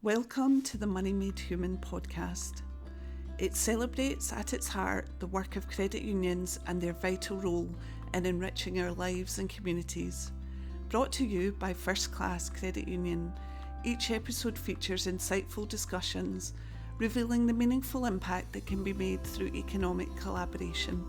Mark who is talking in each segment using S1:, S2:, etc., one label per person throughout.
S1: Welcome to the Money Made Human podcast. It celebrates at its heart the work of credit unions and their vital role in enriching our lives and communities. Brought to you by First Class Credit Union, each episode features insightful discussions revealing the meaningful impact that can be made through economic collaboration.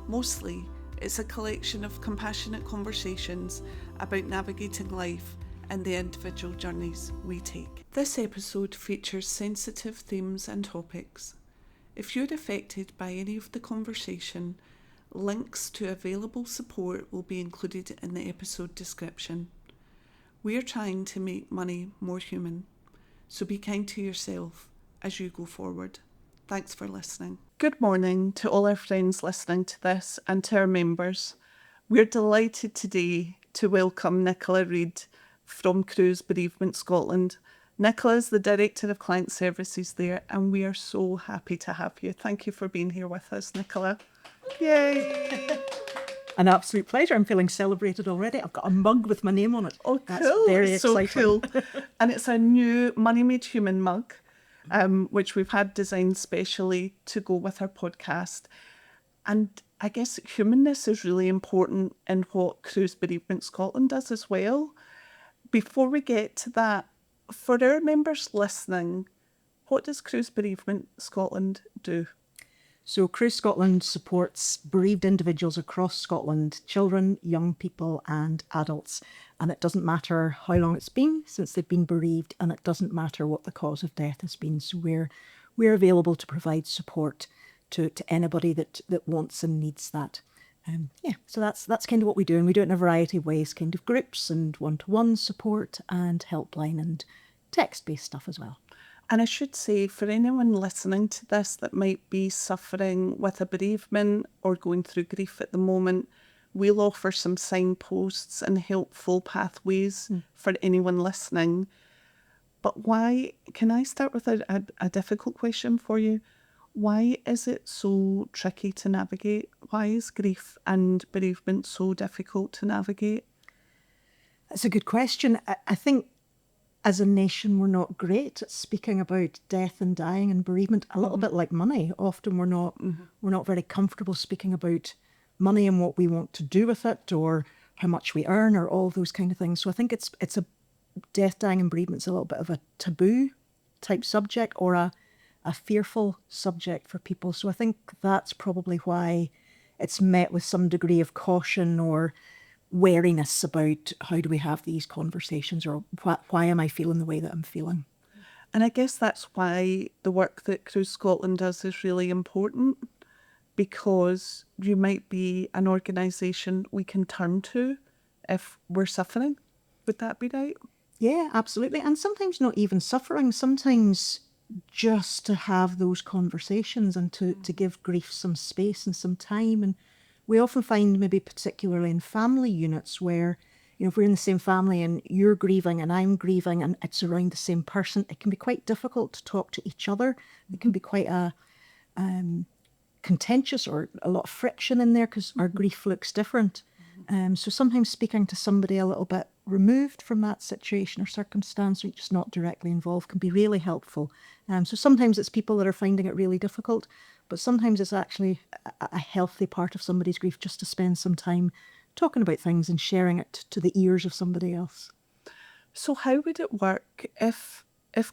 S1: Mostly, it's a collection of compassionate conversations about navigating life and the individual journeys we take. This episode features sensitive themes and topics. If you're affected by any of the conversation, links to available support will be included in the episode description. We're trying to make money more human, so be kind to yourself as you go forward. Thanks for listening. Good morning to all our friends listening to this and to our members. We're delighted today to welcome Nicola Reed from Cruse Bereavement Scotland. Nicola is the Director of Client Services there, and we are so happy to have you. Thank you for being here with us, Nicola. Yay!
S2: An absolute pleasure. I'm feeling celebrated already. I've got a mug with my name on it.
S1: Oh, cool.
S2: That's very exciting.
S1: So cool. And it's a new Money Made Human mug, which we've had designed specially to go with our podcast. And I guess humanness is really important in what Cruse Bereavement Scotland does as well. Before we get to that, for our members listening, what does Cruse Bereavement Scotland do?
S2: So Cruse Scotland supports bereaved individuals across Scotland, children, young people and adults. And it doesn't matter how long it's been since they've been bereaved, and it doesn't matter what the cause of death has been. So we're available to provide support to anybody that wants and needs that. So that's kind of what we do, and we do it in a variety of ways, kind of groups and one-to-one support and helpline and text-based stuff as well.
S1: And I should say, for anyone listening to this that might be suffering with a bereavement or going through grief at the moment, we'll offer some signposts and helpful pathways for anyone listening. But why, can I start with a difficult question for you? Why is it so tricky to navigate? Why is grief and bereavement so difficult to navigate?
S2: That's a good question. I think as a nation, we're not great at speaking about death and dying and bereavement. A little bit like money. Often we're not very comfortable speaking about money and what we want to do with it, or how much we earn, or all those kind of things. So I think it's a death, dying and bereavement's a little bit of a taboo type subject, or a fearful subject for people. So I think that's probably why it's met with some degree of caution or wariness about how do we have these conversations, or why am I feeling the way that I'm feeling.
S1: And I guess that's why the work that Cruse Scotland does is really important, because you might be an organisation we can turn to if we're suffering. Would that be right?
S2: Yeah, absolutely. And sometimes not even suffering, sometimes just to have those conversations and to give grief some space and some time. And we often find, maybe particularly in family units, where, if we're in the same family and you're grieving and I'm grieving and it's around the same person, it can be quite difficult to talk to each other. It can be quite a contentious, or a lot of friction in there, because our grief looks different. So sometimes speaking to somebody a little bit removed from that situation or circumstance, or just not directly involved, can be really helpful. So sometimes it's people that are finding it really difficult, but sometimes it's actually a healthy part of somebody's grief just to spend some time talking about things and sharing it to the ears of somebody else.
S1: So how would it work if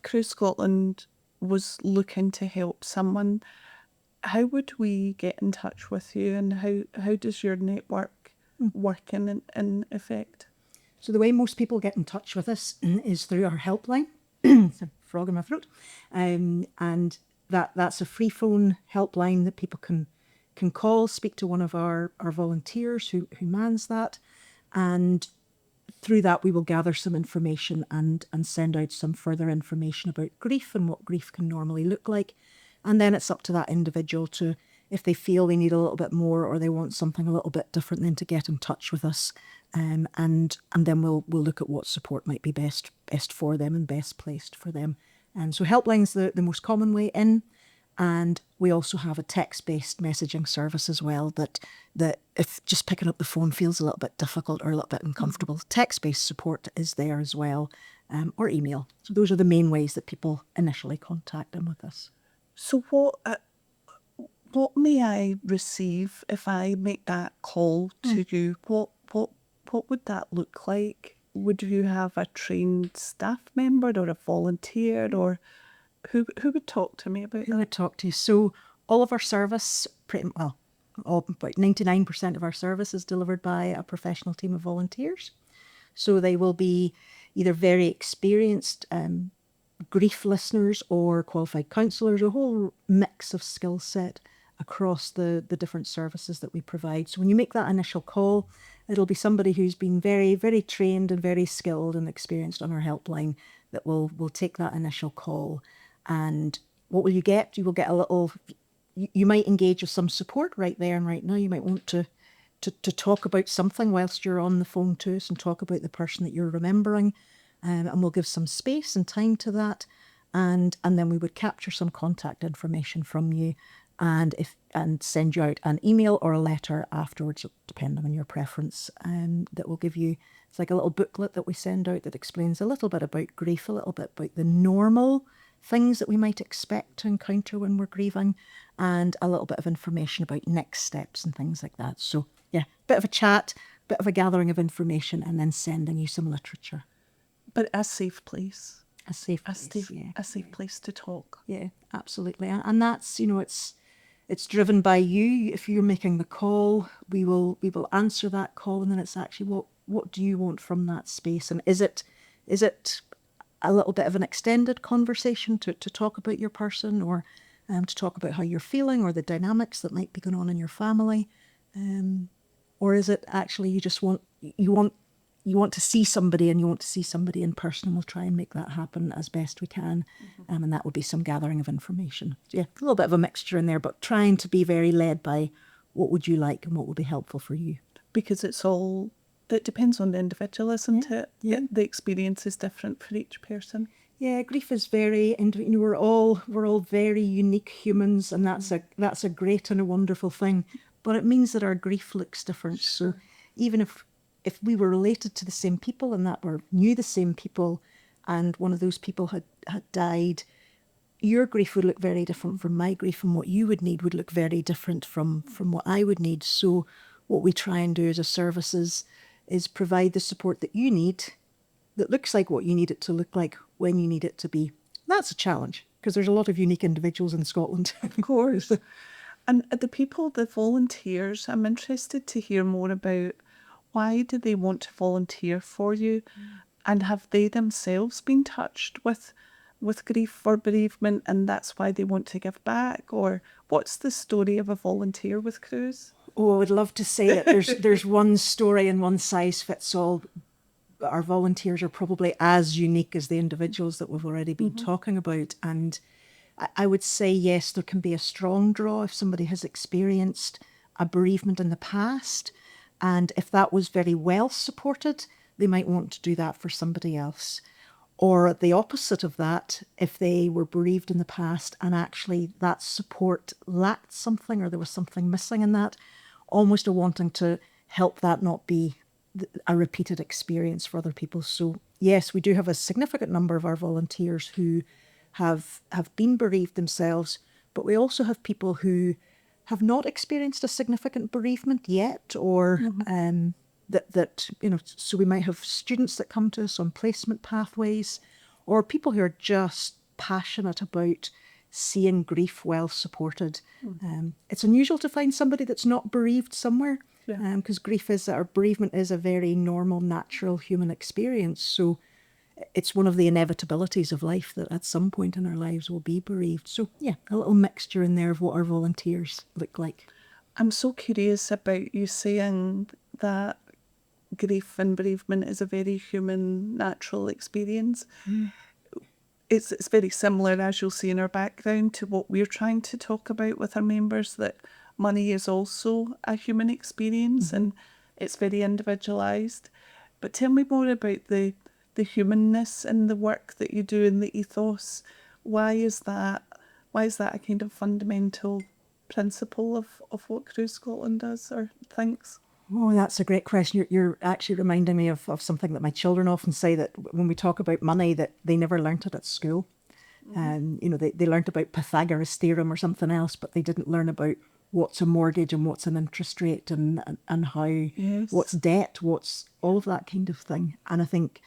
S1: Cruse Scotland was looking to help someone? How would we get in touch with you, and how does your network work in effect?
S2: So the way most people get in touch with us is through our helpline. It's a frog in my throat. And that's a free phone helpline that people can call, speak to one of our volunteers who mans that. And through that, we will gather some information and send out some further information about grief and what grief can normally look like. And then it's up to that individual to, if they feel they need a little bit more, or they want something a little bit different, then to get in touch with us. And then we'll look at what support might be best for them and best placed for them. And so helpline's the most common way in. And we also have a text-based messaging service as well, that if just picking up the phone feels a little bit difficult or a little bit uncomfortable, text-based support is there as well. or email. So those are the main ways that people initially contact them with us.
S1: So what may I receive if I make that call to you? What would that look like? Would you have a trained staff member or a volunteer, or who would talk to me about
S2: Who
S1: that?
S2: would talk to you? So all of our service, about 99% of our service is delivered by a professional team of volunteers. So they will be either very experienced grief listeners or qualified counsellors, a whole mix of skill set across the different services that we provide. So when you make that initial call, it'll be somebody who's been very, very trained and very skilled and experienced on our helpline that will take that initial call. And what will you get? You will get a little, you might engage with some support right there and right now. You might want to talk about something whilst you're on the phone to us and talk about the person that you're remembering. And we'll give some space and time to that. And then we would capture some contact information from you and send you out an email or a letter afterwards, depending on your preference, that will give you, it's like a little booklet that we send out that explains a little bit about grief, a little bit about the normal things that we might expect to encounter when we're grieving, and a little bit of information about next steps and things like that. So yeah, bit of a chat, bit of a gathering of information, and then sending you some literature.
S1: But a safe place.
S2: A safe place, yeah.
S1: A safe place to talk.
S2: Yeah, absolutely. And that's, it's driven by you. If you're making the call, we will answer that call, and then it's actually what do you want from that space? And is it a little bit of an extended conversation to talk about your person, or to talk about how you're feeling or the dynamics that might be going on in your family? Or is it actually you want to see somebody, and you want to see somebody in person, and we'll try and make that happen as best we can. And that would be some gathering of information. Yeah, a little bit of a mixture in there, but trying to be very led by what would you like and what would be helpful for you.
S1: Because it depends on the individual, isn't it?
S2: Yeah.
S1: The experience is different for each person.
S2: Yeah, grief is very, we're all very unique humans, and that's a great and a wonderful thing. But it means that our grief looks different. So even if we were related to the same people, and that we knew the same people, and one of those people had died, your grief would look very different from my grief, and what you would need would look very different from what I would need. So what we try and do as a service is provide the support that you need, that looks like what you need it to look like when you need it to be. That's a challenge, because there's a lot of unique individuals in Scotland.
S1: Of course. And the volunteers, I'm interested to hear more about why do they want to volunteer for you, and have they themselves been touched with grief or bereavement, and that's why they want to give back? Or what's the story of a volunteer with Cruse?
S2: Oh, I would love to say that there's one story and one size fits all. Our volunteers are probably as unique as the individuals that we've already been talking about. And I would say, yes, there can be a strong draw if somebody has experienced a bereavement in the past. And if that was very well supported, they might want to do that for somebody else. Or the opposite of that, if they were bereaved in the past and actually that support lacked something, or there was something missing in that, almost a wanting to help that not be a repeated experience for other people. So yes, we do have a significant number of our volunteers who have been bereaved themselves, but we also have people who have not experienced a significant bereavement yet, or so we might have students that come to us on placement pathways, or people who are just passionate about seeing grief well supported. It's unusual to find somebody that's not bereaved somewhere, because bereavement is a very normal, natural human experience. So it's one of the inevitabilities of life that at some point in our lives we'll be bereaved. So yeah, a little mixture in there of what our volunteers look like.
S1: I'm so curious about you saying that grief and bereavement is a very human, natural experience. It's very similar, as you'll see in our background, to what we're trying to talk about with our members, that money is also a human experience, and it's very individualised. But tell me more about the humanness in the work that you do, and the ethos. Why is that a kind of fundamental principle of what Cruse Scotland does or thinks?
S2: Oh, that's a great question. You're actually reminding me of something that my children often say, that when we talk about money, that they never learnt it at school. They learnt about Pythagoras' theorem or something else, but they didn't learn about what's a mortgage and what's an interest rate and how,
S1: Yes.
S2: what's debt, what's all of that kind of thing. And I think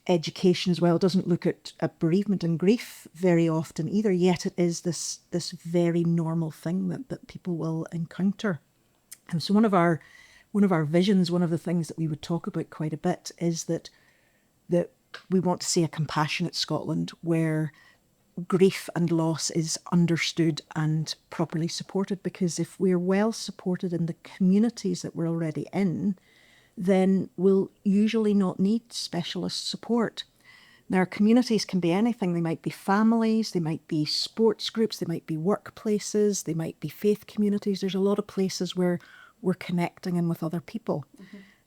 S2: education as well doesn't look at bereavement and grief very often either, yet it is this very normal thing that people will encounter. And so one of our visions, one of the things that we would talk about quite a bit, is that we want to see a compassionate Scotland where grief and loss is understood and properly supported. Because if we're well supported in the communities that we're already in, then we'll usually not need specialist support. Now, our communities can be anything. They might be families, they might be sports groups, they might be workplaces, they might be faith communities. There's a lot of places where we're connecting in with other people.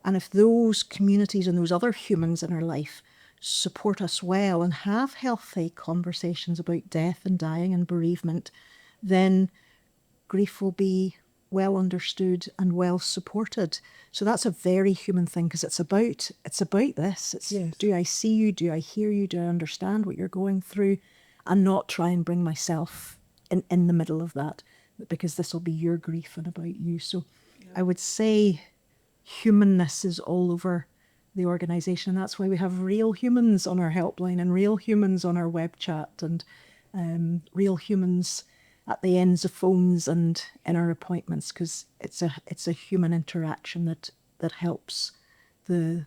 S2: And if those communities and those other humans in our life support us well and have healthy conversations about death and dying and bereavement, then grief will be well understood and well supported. So that's a very human thing, because it's about this. It's,
S1: yes.
S2: Do I see you? Do I hear you? Do I understand what you're going through? And not try and bring myself in the middle of that, because this will be your grief and about you. So I would say humanness is all over the organisation. That's why we have real humans on our helpline and real humans on our web chat and real humans at the ends of phones and in our appointments, because it's a human interaction that helps the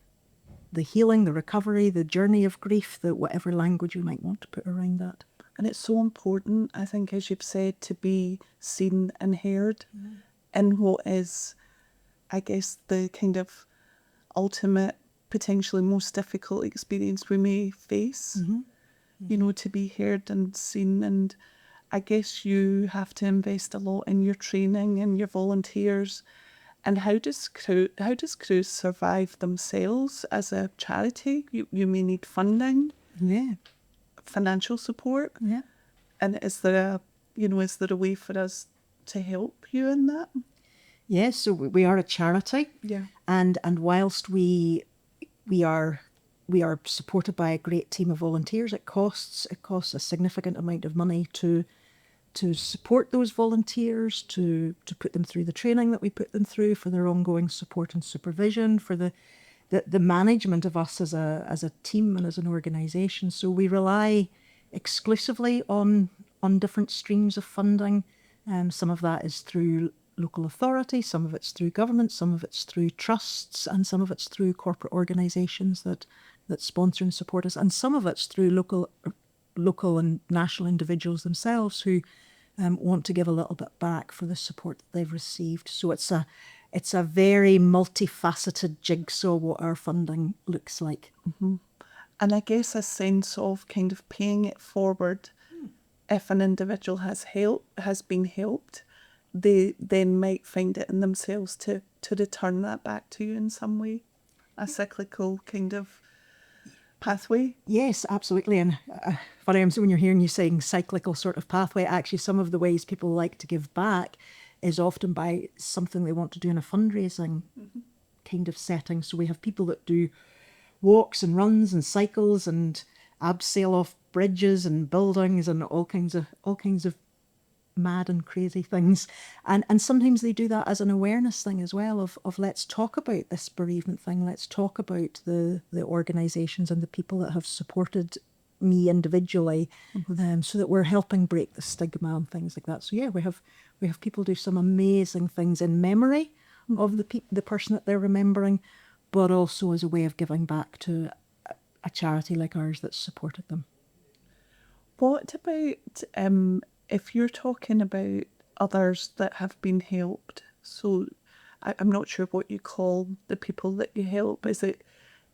S2: healing, the recovery, the journey of grief, whatever language you might want to put around that.
S1: And it's so important, I think, as you've said, to be seen and heard in what is, I guess, the kind of ultimate, potentially most difficult experience we may face. To be heard and seen. And I guess you have to invest a lot in your training and your volunteers. And how does Cruse survive themselves as a charity? You may need funding, financial support.
S2: Yeah.
S1: And is there a way for us to help you in that?
S2: Yes, so we are a charity.
S1: Yeah.
S2: And whilst we are supported by a great team of volunteers, it costs a significant amount of money to support those volunteers, to put them through the training that we put them through, for their ongoing support and supervision, for the management of us as a team and as an organisation. So we rely exclusively on different streams of funding. Some of that is through local authority, some of it's through government, some of it's through trusts, and some of it's through corporate organisations that sponsor and support us, and some of it's through local and national individuals themselves who want to give a little bit back for the support that they've received. So it's a very multifaceted jigsaw what our funding looks like.
S1: And I guess a sense of kind of paying it forward. If an individual has been helped, they then might find it in themselves to return that back to you in some way. A cyclical kind of pathway.
S2: Yes, absolutely. And funny, when you're hearing you saying cyclical sort of pathway, actually some of the ways people like to give back is often by something they want to do in a fundraising kind of setting. So we have people that do walks and runs and cycles and abseil off bridges and buildings and all kinds of mad and crazy things, and sometimes they do that as an awareness thing as well, of let's talk about this bereavement thing, let's talk about the organisations and the people that have supported me individually, so that we're helping break the stigma and things like that. So yeah, we have people do some amazing things in memory of the person that they're remembering, but also as a way of giving back to a charity like ours that supported them.
S1: What about if you're talking about others that have been helped? So I'm not sure what you call the people that you help. Is it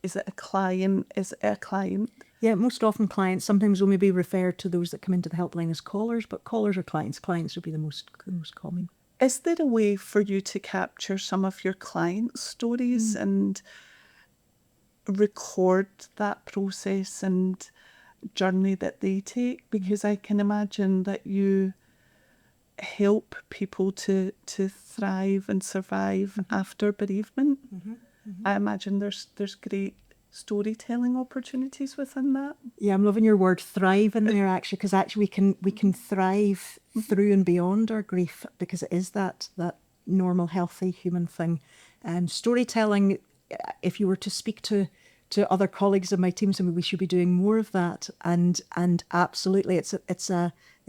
S1: a client? Is it a client?
S2: Yeah, most often clients. Sometimes we'll maybe refer to those that come into the helpline as callers, but callers are clients. Clients would be the most common.
S1: Is there a way for you to capture some of your clients' stories and record that process and journey that they take? Because I can imagine that help people to thrive and survive after bereavement. I imagine there's great storytelling opportunities within that.
S2: Yeah, I'm loving your word thrive in there, actually, because actually we can thrive through and beyond our grief, because it is that normal, healthy human thing. Storytelling, if you were to speak to other colleagues of my team, so we should be doing more of that. And absolutely, it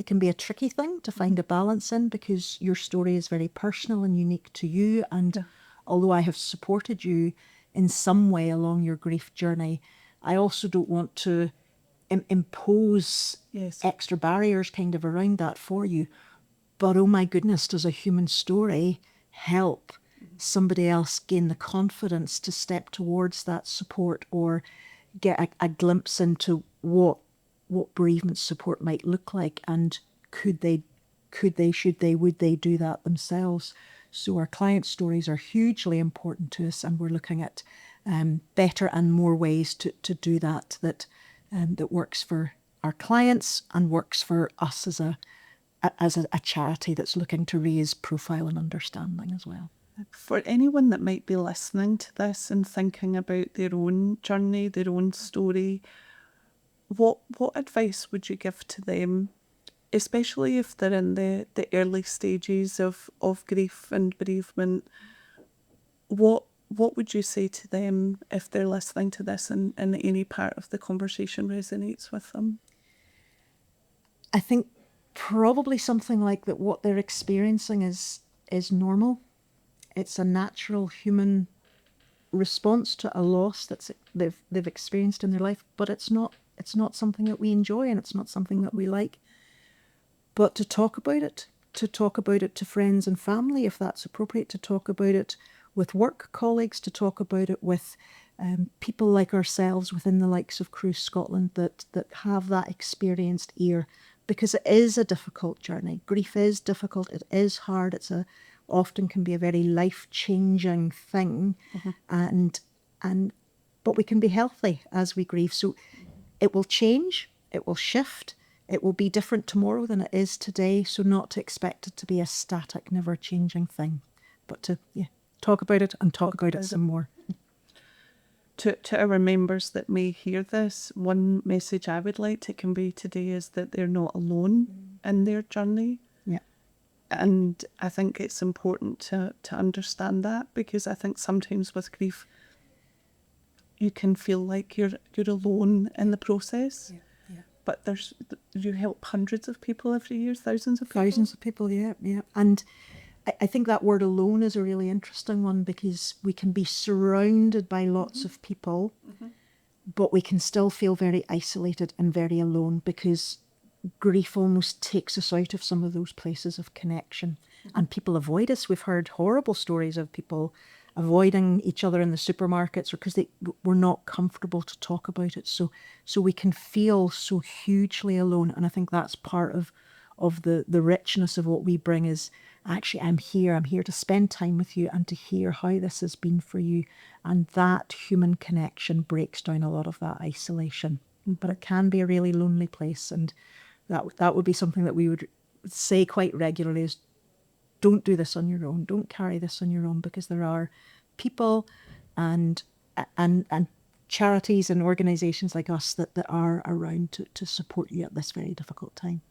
S2: can be a tricky thing to find a balance in, because your story is very personal and unique to you. And although I have supported you in some way along your grief journey, I also don't want to impose extra barriers kind of around that for you. But oh my goodness, does a human story help somebody else gain the confidence to step towards that support, or get a glimpse into what bereavement support might look like, and should they, would they do that themselves? So our client stories are hugely important to us, and we're looking at better and more ways to do that works for our clients and works for us as a charity that's looking to raise profile and understanding as well.
S1: For anyone that might be listening to this and thinking about their own journey, their own story, what advice would you give to them, especially if they're in the early stages of grief and bereavement? What would you say to them if they're listening to this and any part of the conversation resonates with them?
S2: I think probably something like that what they're experiencing is normal. It's a natural human response to a loss that they've experienced in their life, but it's not something that we enjoy, and it's not something that we like. But to talk about it to friends and family, if that's appropriate, to talk about it with work colleagues, to talk about it with people like ourselves within the likes of Cruse Scotland that have that experienced ear, because it is a difficult journey. Grief is difficult. It is hard. Often can be a very life-changing thing, but we can be healthy as we grieve. So it will change, it will shift, it will be different tomorrow than it is today. So not to expect it to be a static, never-changing thing, but to talk about it and talk about it some more.
S1: To our members that may hear this, one message I would like to convey today is that they're not alone in their journey. And I think it's important to understand that, because I think sometimes with grief, you can feel like you're alone in the process. But you help hundreds of people every year, thousands of people.
S2: Yeah. And I think that word alone is a really interesting one, because we can be surrounded by lots of people, but we can still feel very isolated and very alone, because grief almost takes us out of some of those places of connection. And people avoid us. We've heard horrible stories of people avoiding each other in the supermarkets, or because we're not comfortable to talk about it. So we can feel so hugely alone. And I think that's part of the richness of what we bring is, actually, I'm here to spend time with you and to hear how this has been for you. And that human connection breaks down a lot of that isolation. But it can be a really lonely place, and that would be something that we would say quite regularly is, don't do this on your own. Don't carry this on your own, because there are people and charities and organisations like us that are around to support you at this very difficult time.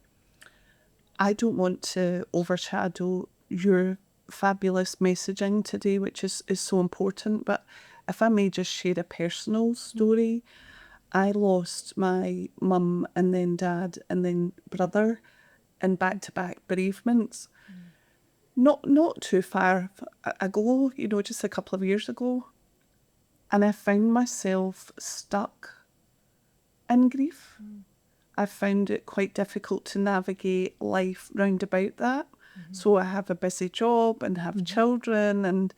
S1: I don't want to overshadow your fabulous messaging today, which is so important, but if I may just share a personal story. I lost my mum and then dad and then brother in back-to-back bereavements. Not too far ago, just a couple of years ago. And I found myself stuck in grief. I found it quite difficult to navigate life round about that. So I have a busy job and have children,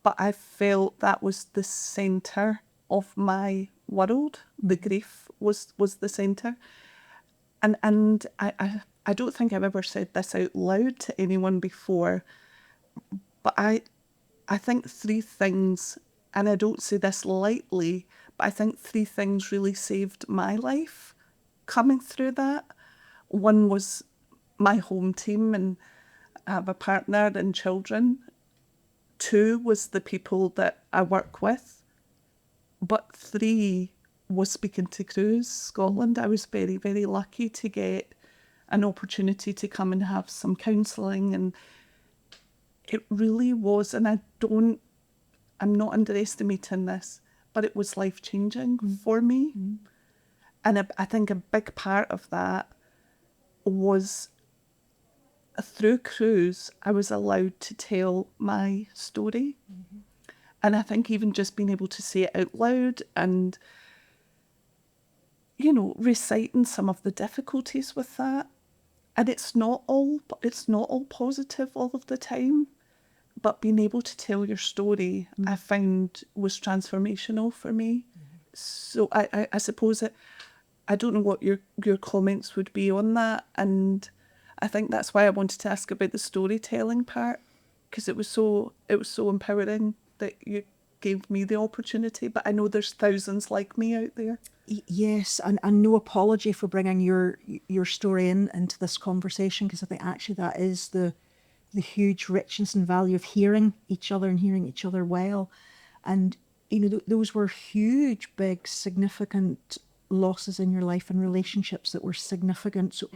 S1: but I felt that was the centre of my world. The grief was the centre. And I don't think I've ever said this out loud to anyone before, but I think three things, and I don't say this lightly, but I think three things really saved my life coming through that. One was my home team, and I have a partner and children. 2 was the people that I work with, but 3 was speaking to Cruse Scotland. I was very, very lucky to get an opportunity to come and have some counselling, and it really was, and I'm not underestimating this, but it was life-changing for me. And I think a big part of that was through Cruse, I was allowed to tell my story. And I think even just being able to say it out loud and, you know, reciting some of the difficulties with that. And it's not all positive all of the time, but being able to tell your story, I found was transformational for me. So I suppose I don't know what your comments would be on that, and I think that's why I wanted to ask about the storytelling part, because it was so empowering that you gave me the opportunity. But I know there's thousands like me out there.
S2: Yes, and no apology for bringing your story into this conversation, because I think actually that is the huge richness and value of hearing each other and hearing each other well. And, you know, those were huge, big, significant losses in your life and relationships that were significant. So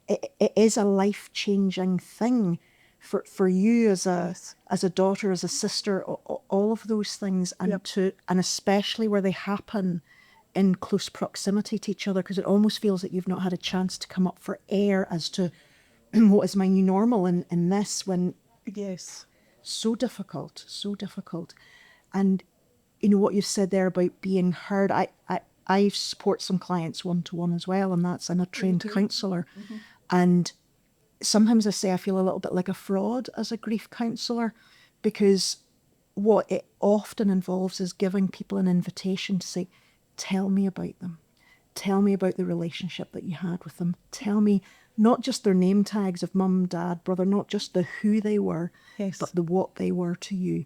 S2: it is a life-changing thing for you as a daughter, as a sister, all of those things, and and especially where they happen in close proximity to each other, because it almost feels that you've not had a chance to come up for air as to what is my new normal in this, when so difficult. And you know what you've said there about being heard, I support some clients one-to-one as well, and I'm a trained counsellor. And sometimes I say I feel a little bit like a fraud as a grief counsellor, because what it often involves is giving people an invitation to say, tell me about them. Tell me about the relationship that you had with them. Tell me not just their name tags of mum, dad, brother, not just the who they were, but the what they were to you.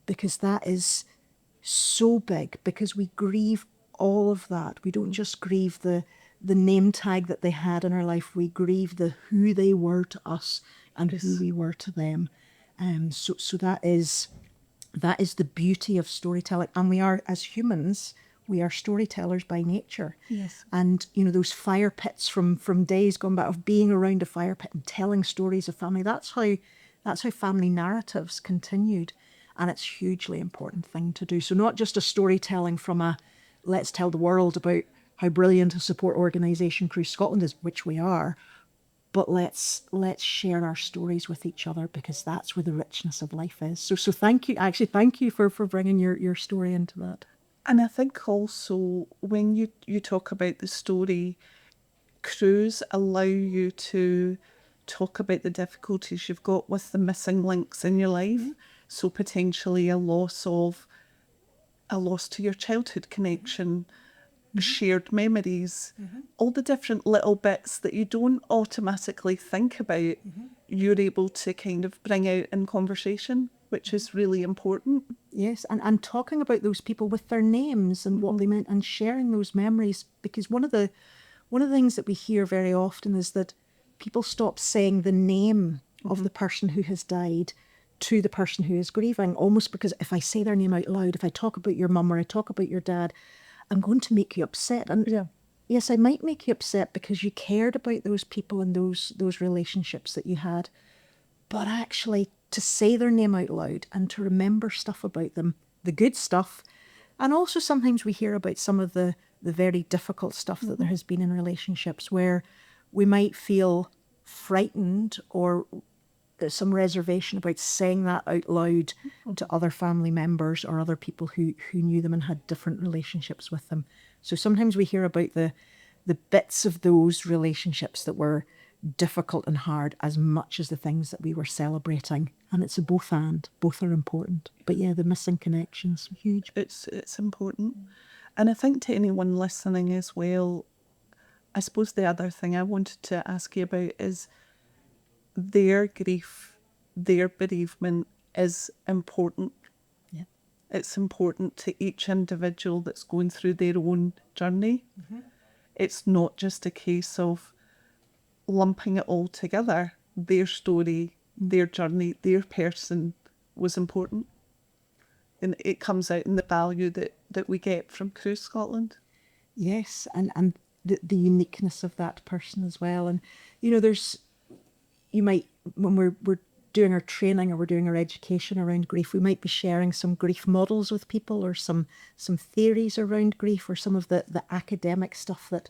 S2: Because that is so big, because we grieve all of that. We don't just grieve the name tag that they had in our life. We grieve the who they were to us and who we were to them. So that is the beauty of storytelling. And we are, as humans, we are storytellers by nature.
S1: Yes.
S2: And, you know, those fire pits from days gone by of being around a fire pit and telling stories of family, that's how family narratives continued. And it's a hugely important thing to do. So not just a storytelling from a, let's tell the world about how brilliant a support organisation Cruse Scotland is, which we are, but let's share our stories with each other, because that's where the richness of life is. So thank you for bringing your story into that.
S1: And I think also when you talk about the story, Cruse allow you to talk about the difficulties you've got with the missing links in your life. So potentially a loss to your childhood connection, shared memories, all the different little bits that you don't automatically think about, you're able to kind of bring out in conversation, which is really important.
S2: Yes, and talking about those people with their names and what they meant, and sharing those memories, because one of the things that we hear very often is that people stop saying the name of the person who has died to the person who is grieving, almost because if I say their name out loud, if I talk about your mum or I talk about your dad, I'm going to make you upset. And yes, I might make you upset because you cared about those people and those relationships that you had. But actually, to say their name out loud and to remember stuff about them, the good stuff, and also sometimes we hear about some of the very difficult stuff that there has been in relationships, where we might feel frightened or some reservation about saying that out loud to other family members or other people who knew them and had different relationships with them. So sometimes we hear about the bits of those relationships that were difficult and hard as much as the things that we were celebrating. And it's a both are important. But yeah, the missing connections, huge.
S1: It's important. And I think to anyone listening as well, I suppose the other thing I wanted to ask you about is their grief, their bereavement is important.
S2: Yeah.
S1: It's important to each individual that's going through their own journey. It's not just a case of lumping it all together, their story, their journey, their person was important. And it comes out in the value that we get from Cruse Scotland.
S2: Yes, and the uniqueness of that person as well. And, you know, you might, when we're doing our training or we're doing our education around grief, we might be sharing some grief models with people, or some theories around grief, or some of the academic stuff that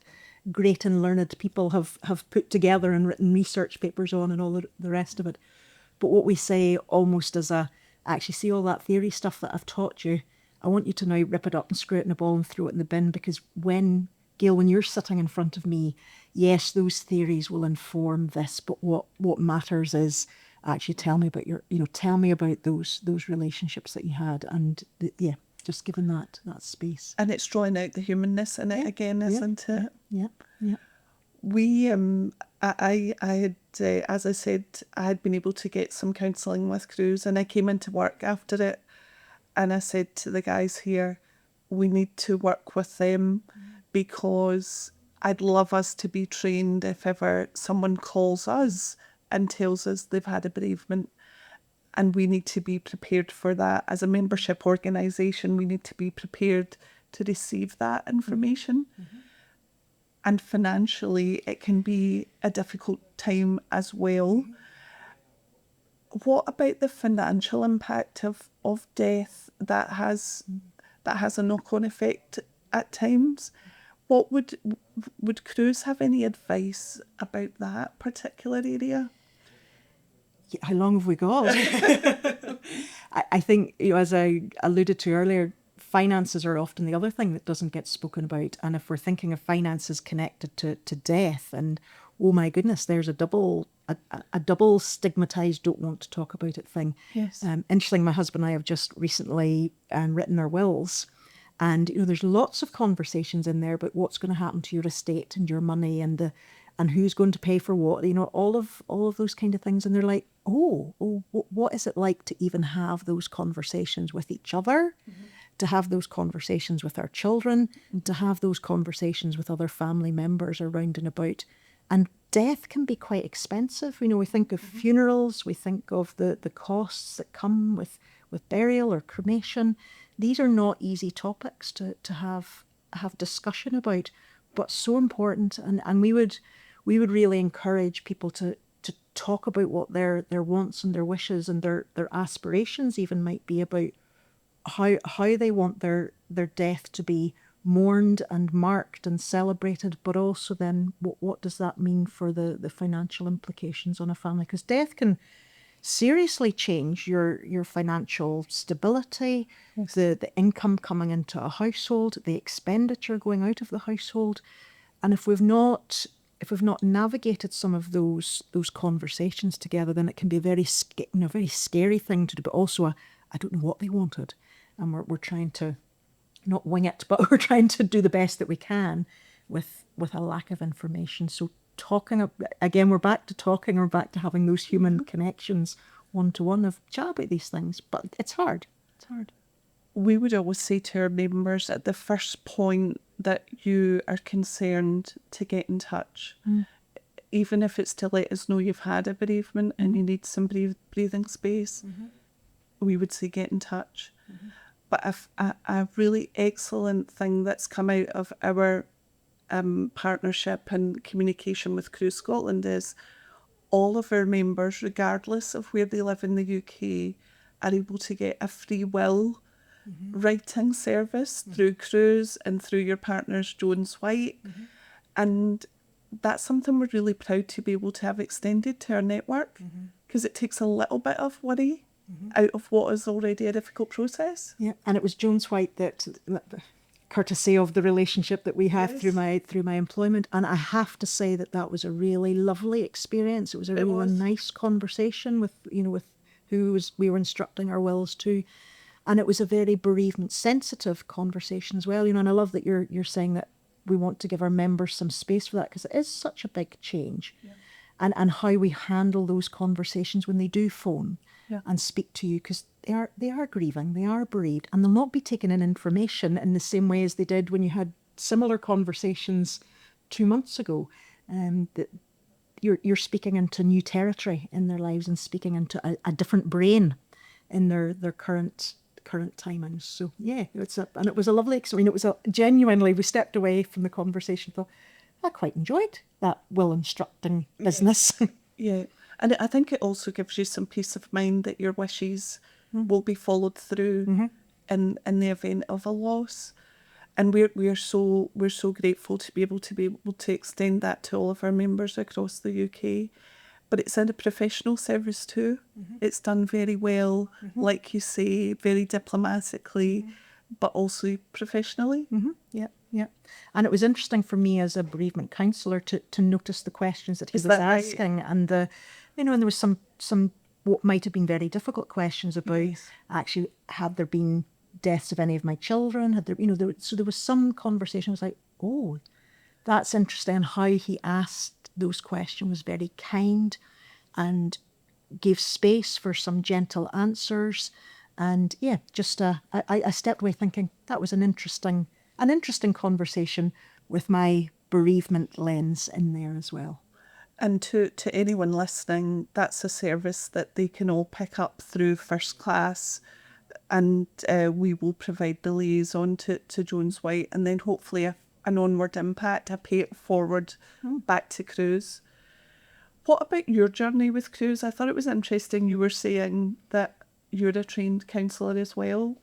S2: great and learned people have put together and written research papers on, and all the rest of it. But what we say almost as actually, see all that theory stuff that I've taught you, I want you to now rip it up and screw it in a ball and throw it in the bin, because Gayle, when you're sitting in front of me, yes, those theories will inform this, but what matters is actually tell me about those relationships that you had, and just giving that space.
S1: And it's drawing out the humanness in it again, isn't it?
S2: Yeah.
S1: We, I had, as I said, I had been able to get some counselling with Cruse, and I came into work after it, and I said to the guys here, we need to work with them, because I'd love us to be trained if ever someone calls us and tells us they've had a bereavement, and we need to be prepared for that. As a membership organisation, we need to be prepared to receive that information. And financially, it can be a difficult time as well. What about the financial impact of death that has a knock-on effect at times? What would Cruse have any advice about that particular area?
S2: How long have we got? I think, as I alluded to earlier, finances are often the other thing that doesn't get spoken about. And if we're thinking of finances connected to death, and oh my goodness, there's a double stigmatized, don't want to talk about it thing.
S1: Yes.
S2: Interesting, my husband and I have just recently written our wills. And, there's lots of conversations in there about what's going to happen to your estate and your money, and who's going to pay for what, all of those kind of things. And they're like, what is it like to even have those conversations with each other, to have those conversations with our children, to have those conversations with other family members around and about. And death can be quite expensive. We think of funerals, we think of the costs that come with burial or cremation. These are not easy topics to have discussion about, but so important. And we would really encourage people to talk about what their wants and their wishes and their aspirations even might be, about how they want their death to be mourned and marked and celebrated, but also then what does that mean for the financial implications on a family? Because death can seriously change your financial stability, the income coming into a household, the expenditure going out of the household. And if we've not navigated some of those conversations together, then it can be a very scary thing to do, but also I don't know what they wanted. And we're trying to not wing it, but we're trying to do the best that we can with a lack of information. So talking, again, we're back to having those human connections one-to-one of chat about these things, but it's hard.
S1: We would always say to our members, at the first point that you are concerned, to get in touch, even if it's to let us know you've had a bereavement and you need some breathing space. We would say get in touch. But a really excellent thing that's come out of our partnership and communication with Cruse Scotland is all of our members, regardless of where they live in the UK, are able to get a free will writing service through Cruse and through your partners Jones White. And that's something we're really proud to be able to have extended to our network, because it takes a little bit of worry out of what is already a difficult process.
S2: Yeah, and it was Jones White that courtesy of the relationship that we have through my employment, and I have to say that was a really lovely experience. It was a really nice conversation with who we were instructing our wills to, and it was a very bereavement sensitive conversation as well. And I love that you're saying that we want to give our members some space for that, because it is such a big change, and how we handle those conversations when they do phone and speak to you, because they are grieving, they are bereaved, and they'll not be taking in information in the same way as they did when you had similar conversations 2 months ago. you're speaking into new territory in their lives and speaking into a different brain in their current timings. So yeah, and it was a lovely experience. Genuinely, we stepped away from the conversation, thought, I quite enjoyed that will instructing business.
S1: Yeah. And I think it also gives you some peace of mind that your wishes will be followed through in the event of a loss. And we're so grateful to be able to extend that to all of our members across the UK. But it's in a professional service too. It's done very well, like you say, very diplomatically, but also professionally.
S2: Yeah. And it was interesting for me as a bereavement counsellor to notice the questions that he was asking, and and there was some what might have been very difficult questions about actually, had there been deaths of any of my children? Had there, so there was some conversation. I was like, oh, that's interesting. And how he asked those questions was very kind and gave space for some gentle answers. And yeah, just I stepped away thinking that was an interesting conversation with my bereavement lens in there as well.
S1: And to anyone listening, that's a service that they can all pick up through First Class, and we will provide the liaison to Jones White, and then hopefully an onward impact, a pay it forward back to Cruse. What about your journey with Cruse? I thought it was interesting you were saying that you're a trained counsellor as well.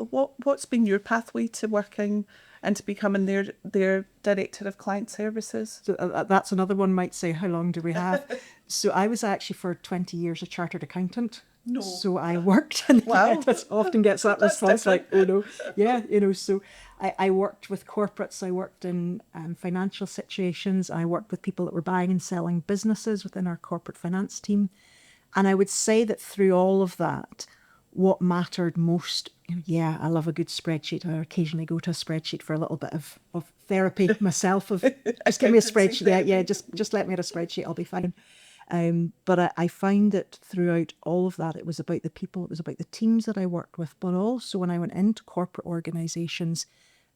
S1: What's been your pathway to working and to becoming their Director of Client Services?
S2: So that's another one might say, how long do we have? So I was actually for 20 years a chartered accountant.
S1: No.
S2: So I worked, and that often gets that response like, oh no. Yeah, so I worked with corporates, I worked in financial situations, I worked with people that were buying and selling businesses within our corporate finance team. And I would say that through all of that, what mattered most, I love a good spreadsheet. I occasionally go to a spreadsheet for a little bit of therapy myself. Just give me a spreadsheet. Just let me at a spreadsheet, I'll be fine. But I find that throughout all of that, it was about the people, it was about the teams that I worked with, but also when I went into corporate organisations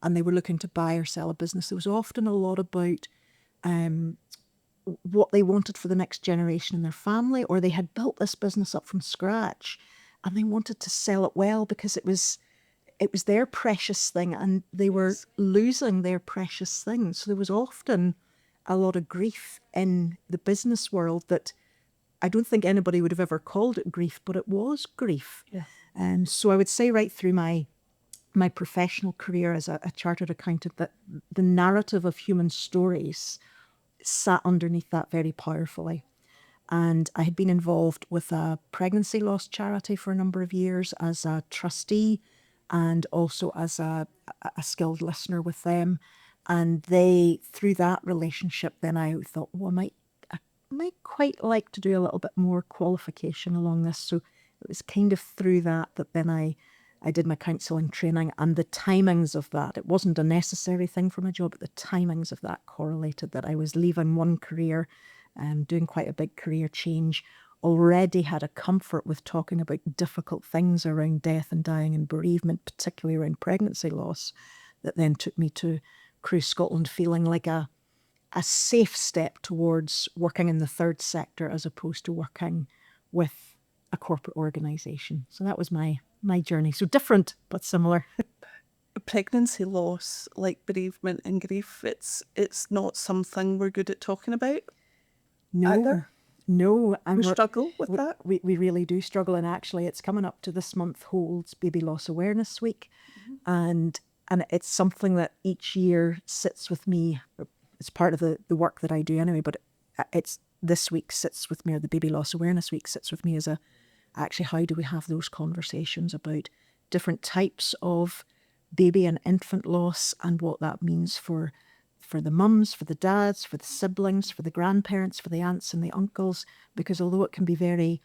S2: and they were looking to buy or sell a business, there was often a lot about what they wanted for the next generation in their family, or they had built this business up from scratch and they wanted to sell it well because it was their precious thing and they were losing their precious thing. So there was often a lot of grief in the business world that I don't think anybody would have ever called it grief, but it was grief. Yeah. So I would say right through my professional career as a chartered accountant that the narrative of human stories sat underneath that very powerfully. And I had been involved with a pregnancy loss charity for a number of years as a trustee and also as a skilled listener with them. And through that relationship, then I thought, I might quite like to do a little bit more qualification along this. So it was kind of through that then I did my counselling training, and the timings of that, it wasn't a necessary thing for my job, but the timings of that correlated that I was leaving one career and doing quite a big career change, already had a comfort with talking about difficult things around death and dying and bereavement, particularly around pregnancy loss, that then took me to Cruse Scotland feeling like a safe step towards working in the third sector as opposed to working with a corporate organisation. So that was my journey. So different, but similar.
S1: Pregnancy loss, like bereavement and grief, it's not something we're good at talking about.
S2: No.
S1: Either.
S2: No. And
S1: we struggle with that.
S2: We really do struggle. And actually, it's coming up to this month holds Baby Loss Awareness Week. And it's something that each year sits with me. It's part of the work that I do anyway, but it's this week sits with me, or the Baby Loss Awareness Week sits with me as actually, how do we have those conversations about different types of baby and infant loss and what that means for the mums, for the dads, for the siblings, for the grandparents, for the aunts and the uncles, because although it can be very,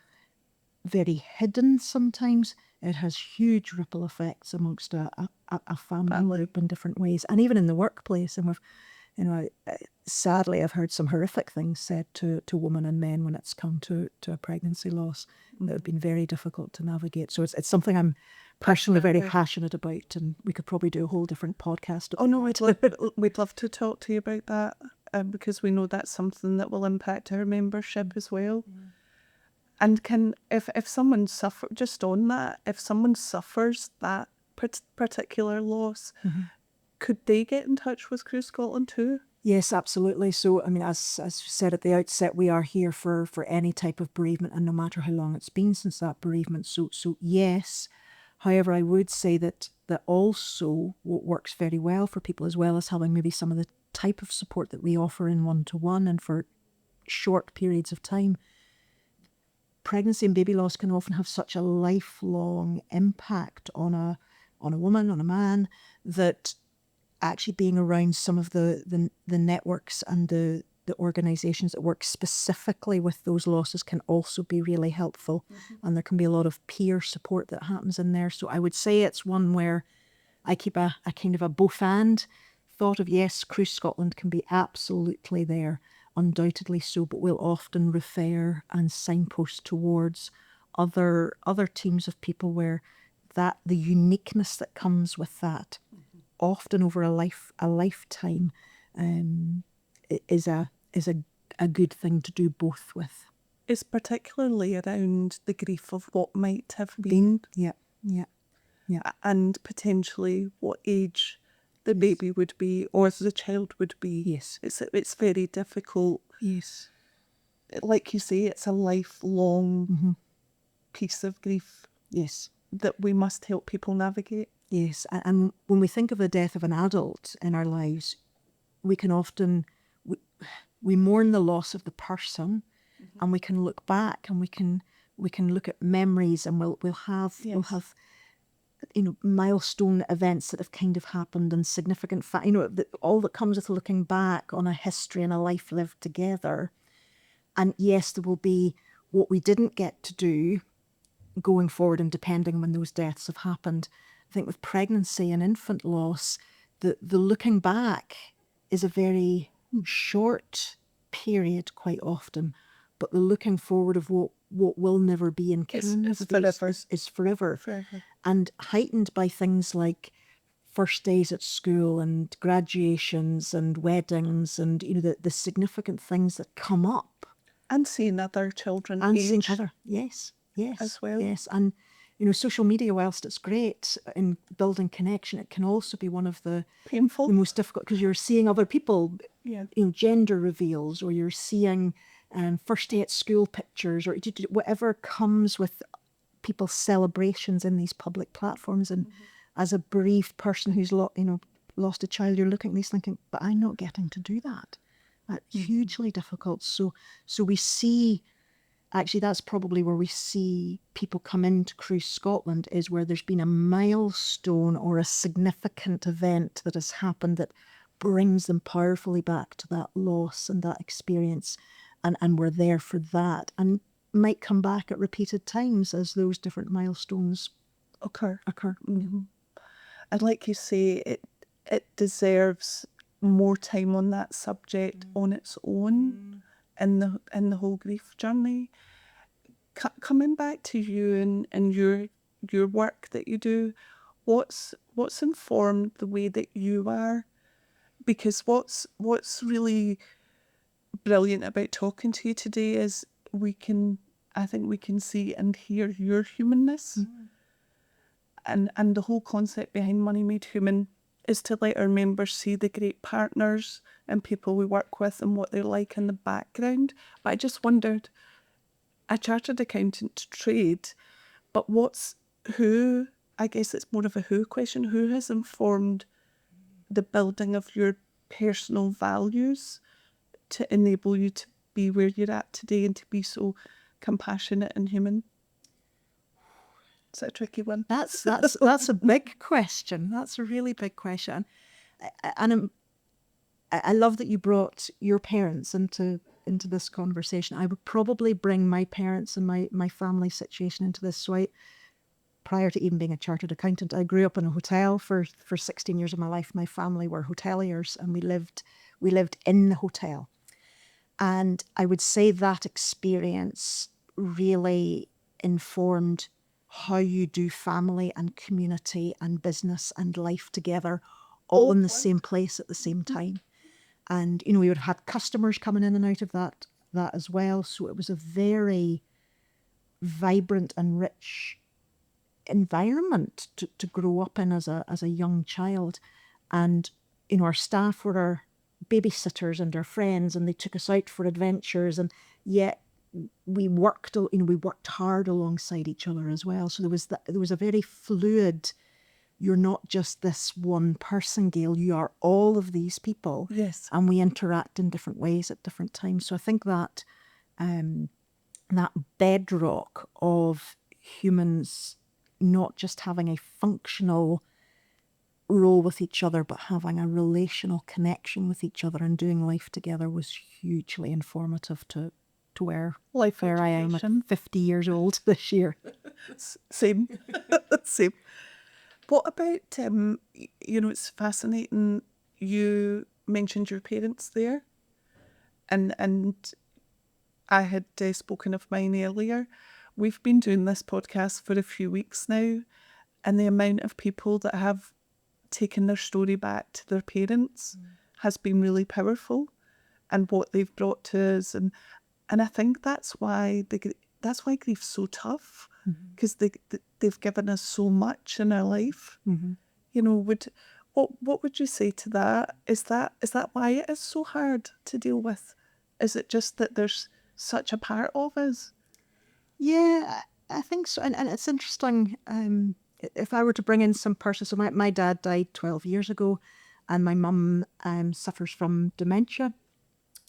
S2: very hidden sometimes, it has huge ripple effects amongst a family group in different ways, and even in the workplace. And sadly, I've heard some horrific things said to women and men when it's come to a pregnancy loss that have been very difficult to navigate. So it's something I'm personally very passionate about, and we could probably do a whole different podcast.
S1: Oh no, we'd love to talk to you about that. because we know that's something that will impact our membership as well. And if someone if someone suffers that particular loss, could they get in touch with Cruse Scotland too?
S2: Yes, absolutely. So, I mean, as said at the outset, we are here for any type of bereavement, and no matter how long it's been since that bereavement. So yes. However, I would say that also what works very well for people, as well as having maybe some of the type of support that we offer in one-to-one and for short periods of time, pregnancy and baby loss can often have such a lifelong impact on a woman, on a man, that actually being around some of the networks and the organisations that work specifically with those losses can also be really helpful. And there can be a lot of peer support that happens in there. So I would say it's one where I keep a kind of a both and thought of. Yes, Cruse Scotland can be absolutely there, undoubtedly so, but we'll often refer and signpost towards other teams of people where that the uniqueness that comes with that, often over a lifetime, is a good thing to do both with.
S1: It's particularly around the grief of what might have been.
S2: Yeah.
S1: And potentially what age the baby would be or the child would be.
S2: Yes.
S1: It's very difficult.
S2: Yes.
S1: Like you say, it's a lifelong piece of grief.
S2: Yes.
S1: That we must help people navigate.
S2: Yes. And when we think of the death of an adult in our lives, we can often, we mourn the loss of the person, and we can look back and we can look at memories, and we'll have milestone events that have kind of happened, and significant all that comes with looking back on a history and a life lived together. And yes, there will be what we didn't get to do going forward, and depending when those deaths have happened. I think with pregnancy and infant loss, the looking back is a very short period quite often, but the looking forward of what will never be and can
S1: is forever.
S2: And heightened by things like first days at school and graduations and weddings, and the significant things that come up.
S1: And seeing other children
S2: And
S1: age.
S2: seeing other, yes,
S1: as well.
S2: Yes, and social media, whilst it's great in building connection, it can also be one of the
S1: painful,
S2: the most difficult, because you're seeing other people, gender reveals, or you're seeing first day at school pictures, or whatever comes with people's celebrations in these public platforms. And as a bereaved person who's lost a child, you're looking at these thinking, but I'm not getting to do that. That's hugely difficult. So we see, actually that's probably where we see people come into Cruse Scotland, is where there's been a milestone or a significant event that has happened that brings them powerfully back to that loss and that experience, and we're there for that, and might come back at repeated times as those different milestones occur.
S1: And like you say, it deserves more time on that subject on its own in the whole grief journey. Coming back to you and your work that you do, what's informed the way that you are? Because what's really brilliant about talking to you today is I think we can see and hear your humanness. And the whole concept behind Money Made Human is to let our members see the great partners and people we work with and what they're like in the background. But I just wondered, a chartered accountant trade, but I guess it's more of a who question, who has informed the building of your personal values to enable you to be where you're at today and to be so compassionate and human? Is that a tricky one?
S2: That's a big question. That's a really big question. And I love that you brought your parents into this conversation. I would probably bring my parents and my family situation into this. So prior to even being a chartered accountant, I grew up in a hotel for 16 years of my life. My family were hoteliers, and we lived in the hotel. And I would say that experience really informed how you do family and community and business and life together, all in the same place at the same time. And, you know, we would have had customers coming in and out of that as well. So it was a very vibrant and rich environment to grow up in as a young child. And, you know, our staff were our babysitters and our friends, and they took us out for adventures, and yet we worked hard alongside each other as well. So there was a very fluid, you're not just this one person, Gayle, you are all of these people.
S1: Yes.
S2: And we interact in different ways at different times. So I think that that bedrock of humans not just having a functional role with each other, but having a relational connection with each other and doing life together was hugely informative to where I am at 50 years old this year.
S1: Same. Same. What about, it's fascinating, you mentioned your parents there, and I had spoken of mine earlier. We've been doing this podcast for a few weeks now, and the amount of people that have taken their story back to their parents has been really powerful, and what they've brought to us, and I think that's why grief's so tough, because they've given us so much in our life. You know, what would you say to that? Is that why it is so hard to deal with? Is it just that there's such a part of us?
S2: Yeah, I think so. And it's interesting, if I were to bring in some person, so my dad died 12 years ago, and my mum suffers from dementia.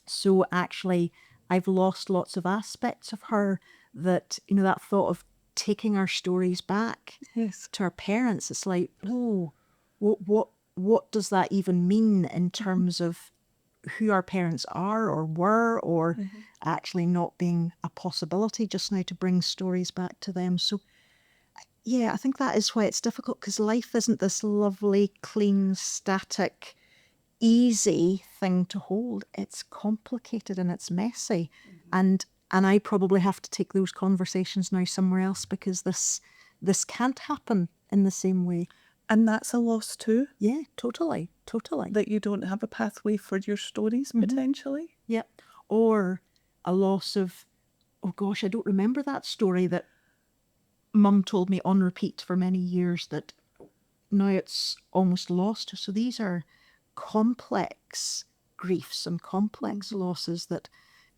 S2: So actually, I've lost lots of aspects of her that, you know, that thought of taking our stories back to our parents. It's like, oh, what does that even mean in terms of who our parents are or were, or actually not being a possibility just now to bring stories back to them. So yeah, I think that is why it's difficult, because life isn't this lovely, clean, static, easy thing to hold. It's complicated and it's messy. And I probably have to take those conversations now somewhere else, because this can't happen in the same way.
S1: And that's a loss too.
S2: Yeah, totally.
S1: That you don't have a pathway for your stories, potentially.
S2: Yeah. Or a loss of, oh gosh, I don't remember that story that Mum told me on repeat for many years, that now it's almost lost. So these are complex griefs and complex losses that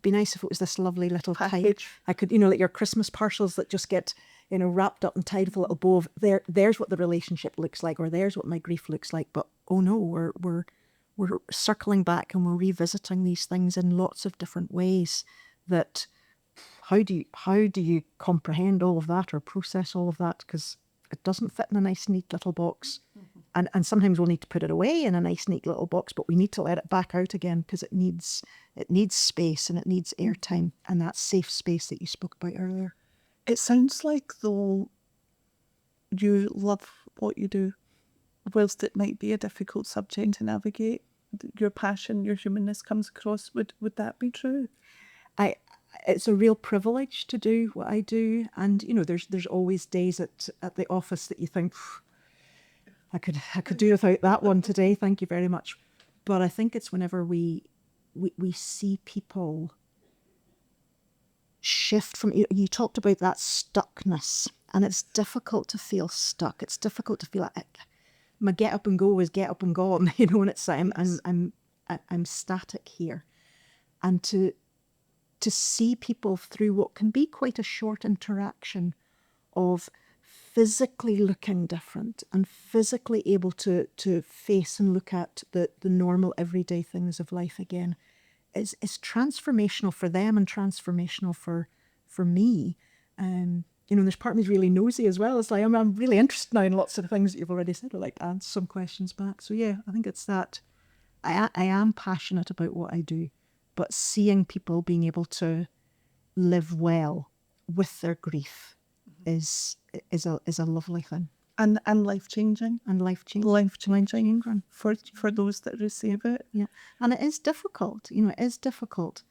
S2: be nice if it was this lovely little package. I could, like your Christmas parcels that just get, wrapped up and tied with a little bow of there's what the relationship looks like, or there's what my grief looks like. But oh no, we're circling back and we're revisiting these things in lots of different ways. That how do you comprehend all of that or process all of that? Because it doesn't fit in a nice neat little box. And sometimes we'll need to put it away in a nice neat little box, but we need to let it back out again, because it needs space and it needs airtime, and that safe space that you spoke about earlier.
S1: It sounds like, though, you love what you do, whilst it might be a difficult subject to navigate. Your passion, your humanness comes across. Would that be true?
S2: It's a real privilege to do what I do, and there's always days at the office that you think, I could do without that one today, thank you very much. But I think it's whenever we see people shift from, you talked about that stuckness, and it's difficult to feel stuck. It's difficult to feel like my get up and go is get up and gone, and it's I'm static here. And to see people through what can be quite a short interaction of physically looking different and physically able to face and look at the normal everyday things of life again is transformational for them and transformational for me. There's part of me really nosy as well. It's like I'm really interested now in lots of the things that you've already said. I'd like to answer some questions back. So yeah, I think it's that I am passionate about what I do, but seeing people being able to live well with their grief is a lovely thing.
S1: And life-changing.
S2: And life-changing.
S1: Life-changing for those that receive it.
S2: Yeah. And it is difficult. It is difficult.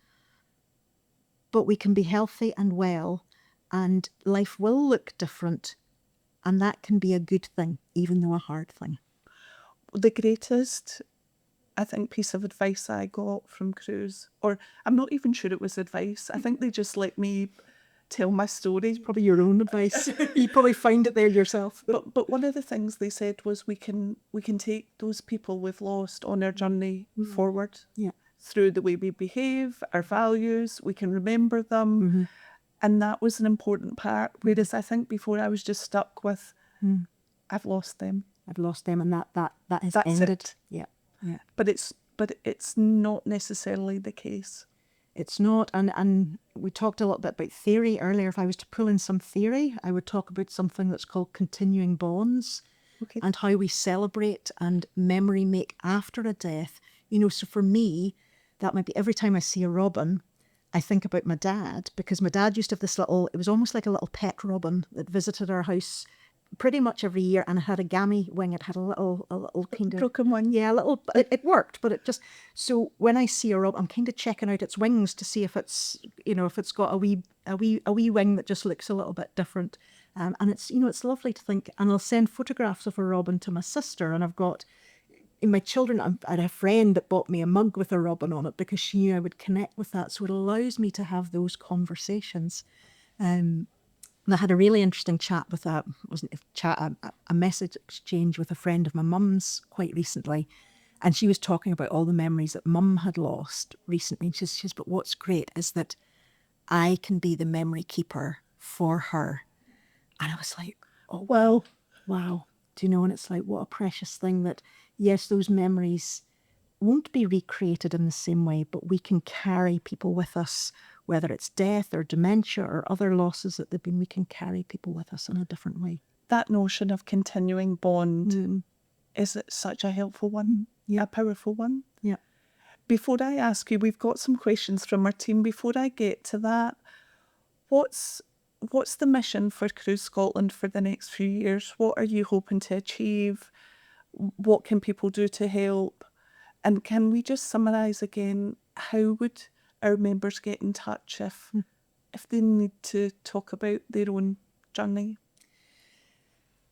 S2: But we can be healthy and well, and life will look different, and that can be a good thing, even though a hard thing.
S1: The greatest I think, piece of advice I got from Cruse, or I'm not even sure it was advice. I think they just let me tell my story.
S2: Probably your own advice. You probably found it there yourself.
S1: But one of the things they said was we can take those people we've lost on our journey forward.
S2: Yeah.
S1: Through the way we behave, our values, we can remember them. And that was an important part. Whereas I think before I was just stuck with, I've lost them.
S2: I've lost them, and that has
S1: That's
S2: ended.
S1: it.
S2: Yeah.
S1: But it's not necessarily the case.
S2: It's not, and we talked a little bit about theory earlier. If I was to pull in some theory, I would talk about something that's called continuing bonds,
S1: Okay.
S2: and how we celebrate and memory make after a death. So for me, that might be every time I see a robin, I think about my dad, because my dad used to have this little, it was almost like a little pet robin that visited our house pretty much every year, and it had a gammy wing. It had a little kind of
S1: broken one.
S2: Yeah, a little. It worked, but it just. So when I see a robin, I'm kind of checking out its wings to see if it's, if it's got a wee wing that just looks a little bit different. And it's, it's lovely to think. And I'll send photographs of a robin to my sister, and I've got. In my children, I had a friend that bought me a mug with a robin on it because she knew I would connect with that. So it allows me to have those conversations. And I had a really interesting chat with a message exchange with a friend of my mum's quite recently. And she was talking about all the memories that mum had lost recently. And she says, but what's great is that I can be the memory keeper for her. And I was like, oh, well, wow. Do you know? And it's like, what a precious thing that, yes, those memories won't be recreated in the same way, but we can carry people with us, whether it's death or dementia or other losses that they've been, we can carry people with us in a different way.
S1: That notion of continuing bond is such a helpful one, a powerful one.
S2: Yeah.
S1: Before I ask you, we've got some questions from our team. Before I get to that, what's the mission for Cruse Scotland for the next few years? What are you hoping to achieve? What can people do to help? And can we just summarise again, how would our members get in touch if they need to talk about their own journey?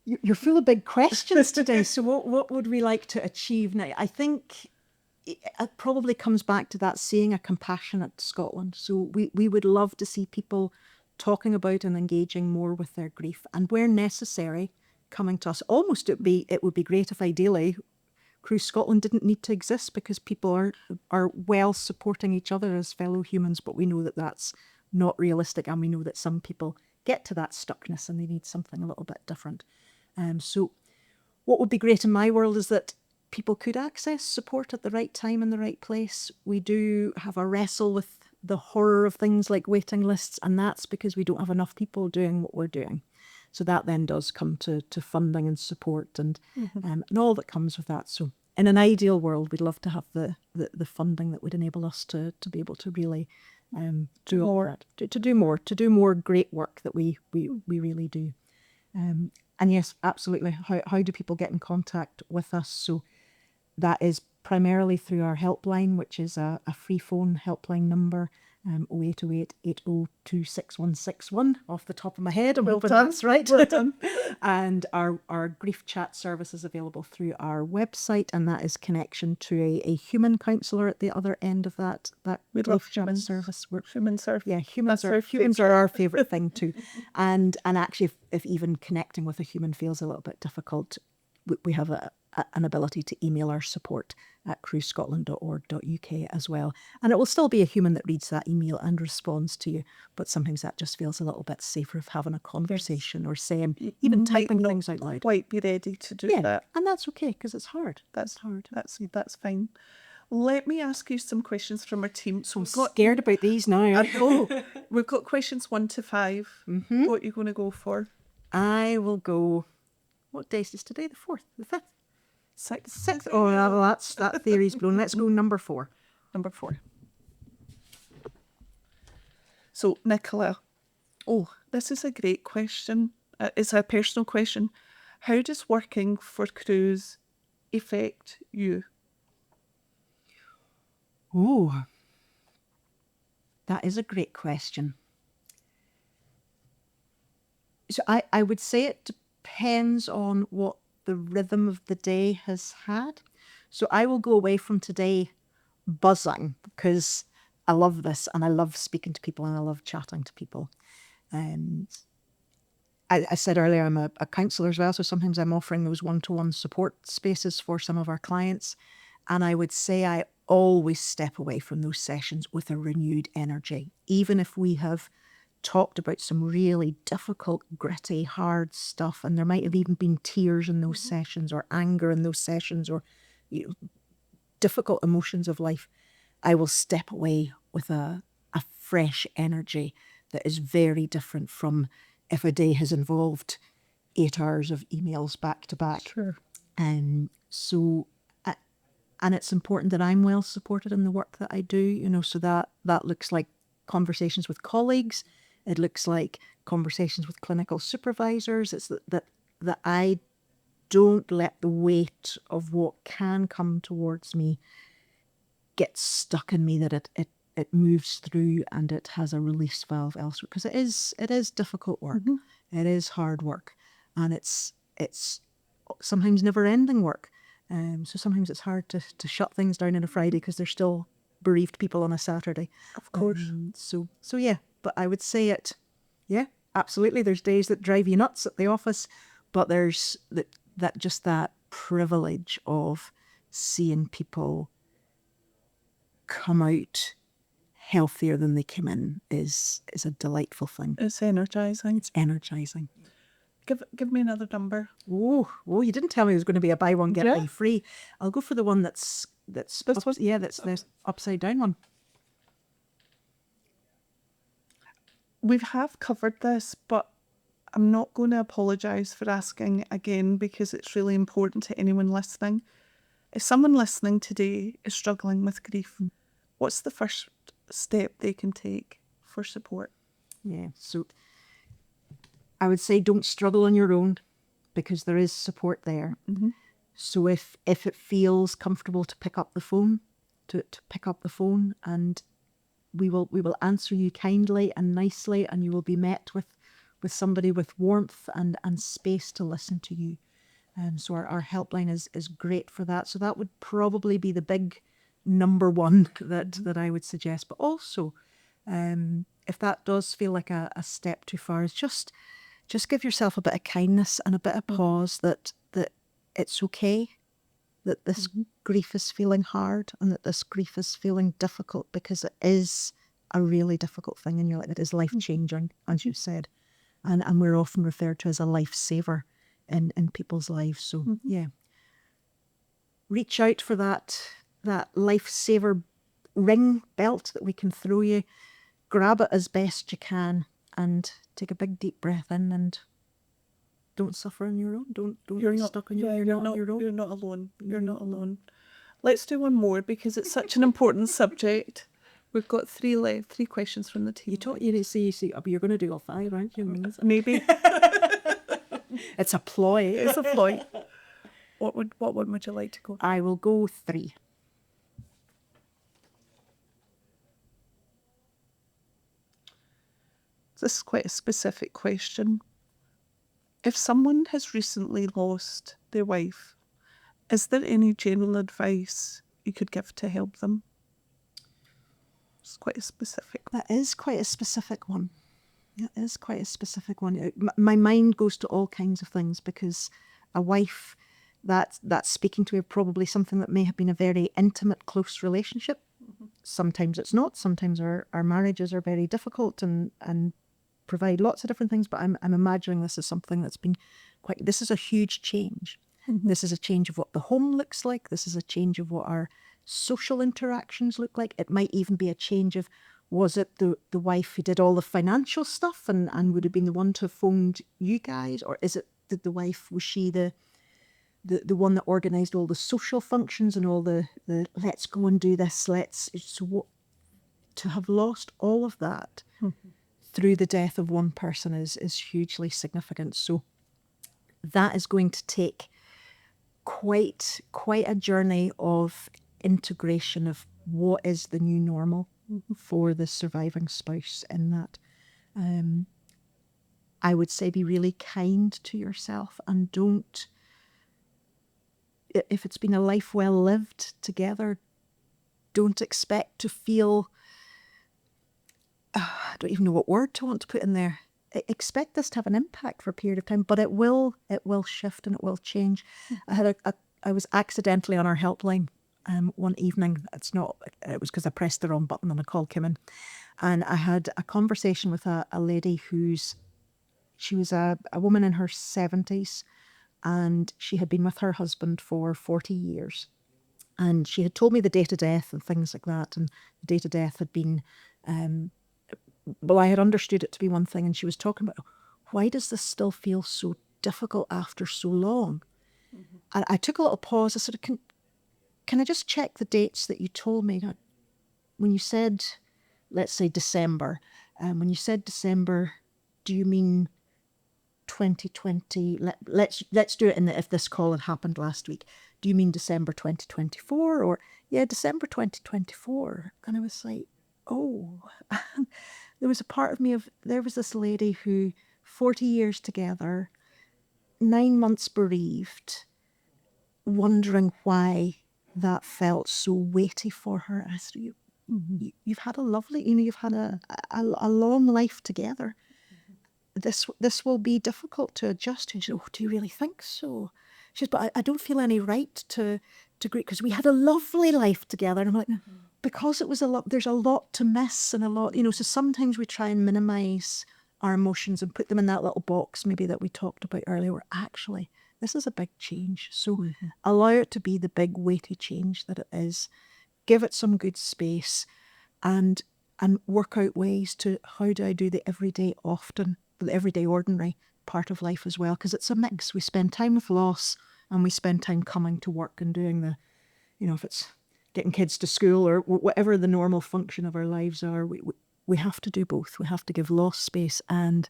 S2: You're full of big questions today. So what would we like to achieve now? I think it probably comes back to that seeing a compassionate Scotland. So we would love to see people talking about and engaging more with their grief, and where necessary, coming to us. Almost it would be great if ideally Cruse Scotland didn't need to exist, because people are well supporting each other as fellow humans, but we know that that's not realistic, and we know that some people get to that stuckness and they need something a little bit different. So what would be great in my world is that people could access support at the right time in the right place. We do have a wrestle with the horror of things like waiting lists, and that's because we don't have enough people doing what we're doing. So that then does come to funding and support and all that comes with that. So in an ideal world, we'd love to have the funding that would enable us to be able to really do more, to do more great work that we really do. And yes, absolutely. How do people get in contact with us? So that is primarily through our helpline, which is a free phone helpline number, 0808 802 6161 off the top of my head.
S1: Well done.
S2: That's right.
S1: Well done.
S2: And our grief chat service is available through our website, and that is connection to a human counsellor at the other end of that
S1: We
S2: grief
S1: love
S2: chat
S1: humans.
S2: service.
S1: Humans are
S2: Humans are our favourite thing too. And actually, if even connecting with a human feels a little bit difficult, we have an ability to email our support at crusescotland.org.uk as well. And it will still be a human that reads that email and responds to you, but sometimes that just feels a little bit safer of having a conversation or saying, even typing things out loud.
S1: Quite be ready to do that.
S2: And that's okay, because it's hard.
S1: That's hard. That's fine. Let me ask you some questions from our team. So
S2: I'm scared about these now.
S1: I know. We've got questions 1 to 5. What are you going to go for?
S2: I will go. What day is today? The 4th? The 5th?
S1: 6th?
S2: Oh, well, that theory's blown. Let's go number 4.
S1: Number 4. So, Nicola, this is a great question. It's a personal question. How does working for Cruse affect you?
S2: Oh, that is a great question. So I would say it depends on what the rhythm of the day has had. So I will go away from today buzzing because I love this and I love speaking to people and I love chatting to people. I said earlier I'm a counsellor as well, so sometimes I'm offering those one-to-one support spaces for some of our clients, and I would say I always step away from those sessions with a renewed energy, even if we have talked about some really difficult, gritty, hard stuff, and there might have even been tears in those sessions or anger in those sessions or difficult emotions of life. I will step away with a fresh energy that is very different from if a day has involved 8 hours of emails back to back.
S1: Sure.
S2: And it's important that I'm well supported in the work that I do, so that looks like conversations with colleagues. It looks like conversations with clinical supervisors. It's that I don't let the weight of what can come towards me get stuck in me, that it moves through and it has a release valve elsewhere, because it is difficult work. It is hard work, and it's sometimes never ending work. So sometimes it's hard to shut things down on a Friday because there's still bereaved people on a Saturday.
S1: Of course.
S2: So yeah, but I would say yeah, absolutely. There's days that drive you nuts at the office, but there's that privilege of seeing people come out healthier than they came in is a delightful thing.
S1: It's energising.
S2: It's energising.
S1: Give me another number.
S2: Oh, you didn't tell me there was going to be a buy one get one free. I'll go for the one that's
S1: This
S2: up,
S1: one?
S2: that's the upside down one.
S1: We have covered this, but I'm not going to apologise for asking again because it's really important to anyone listening. If someone listening today is struggling with grief, what's the first step they can take for support?
S2: Yeah, so I would say don't struggle on your own, because there is support there. So if it feels comfortable to pick up the phone, to pick up the phone, and we will answer you kindly and nicely, and you will be met with somebody with warmth and space to listen to you. So our helpline is great for that. So that would probably be the big number one that I would suggest. But also, if that does feel like a step too far, is just give yourself a bit of kindness and a bit of pause that it's okay, that this grief is feeling hard and that this grief is feeling difficult, because it is a really difficult thing in your life. It is life-changing, as you said. And we're often referred to as a lifesaver in people's lives. So yeah, reach out for that lifesaver ring belt that we can throw you. Grab it as best you can and take a big deep breath in, and don't suffer on your own. Don't
S1: You're
S2: get
S1: not
S2: stuck on your own. You're not on your own.
S1: You're not alone. You're not alone. Let's do one more because it's such an important subject. We've got 3 left, 3 questions from the team.
S2: You see, you're going to do all 5, aren't you?
S1: Maybe.
S2: It's a ploy.
S1: It's a ploy. What one would you like to go?
S2: I will go 3.
S1: This is quite a specific question. If someone has recently lost their wife, is there any general advice you could give to help them? It's quite a specific.
S2: That is quite a specific one. It is quite a specific one. My mind goes to all kinds of things, because a wife that's speaking to her, probably something that may have been a very intimate, close relationship. Sometimes it's not. Sometimes our marriages are very difficult and provide lots of different things. But I'm imagining this is something that's been this is a huge change. This is a change of what the home looks like. This is a change of what our social interactions look like. It might even be a change of, was it the wife who did all the financial stuff and would have been the one to have phoned you guys? Or is it that the wife, was she the one that organised all the social functions and all the let's go and do this, to have lost all of that through the death of one person is hugely significant. So that is going to take quite a journey of integration of what is the new normal for the surviving spouse in that. I would say be really kind to yourself and don't if it's been a life well lived together, don't expect to feel, I don't even know what word to want to put in there. Expect this to have an impact for a period of time, but it will shift and it will change. I was accidentally on our helpline one evening. It was because I pressed the wrong button and a call came in. And I had a conversation with a lady she was a woman in her 70s, and she had been with her husband for 40 years. And she had told me the date of death and things like that. And the date of death had been, I had understood it to be one thing. And she was talking about, why does this still feel so difficult after so long? Mm-hmm. And I took a little pause. I said, can I just check the dates that you told me? When you said, let's say December, when you said December, do you mean 2020? Let's do it if this call had happened last week. Do you mean December 2024? Or, yeah, December 2024. And I was like, oh. There was a part of me there was this lady who, 40 years together, 9 months bereaved, wondering why that felt so weighty for her. I said, you've had a lovely, you've had a long life together. This will be difficult to adjust to. And she said, oh, do you really think so? She says, but I don't feel any right to grieve because we had a lovely life together. And I'm like, because it was there's a lot to miss and a lot, so sometimes we try and minimise our emotions and put them in that little box maybe that we talked about earlier, where actually this is a big change. So allow it to be the big weighty change that it is. Give it some good space and work out ways to, how do I do the everyday ordinary part of life as well? Because it's a mix. We spend time with loss and we spend time coming to work and doing the, if it's getting kids to school or whatever the normal function of our lives are, we have to do both. We have to give loss space and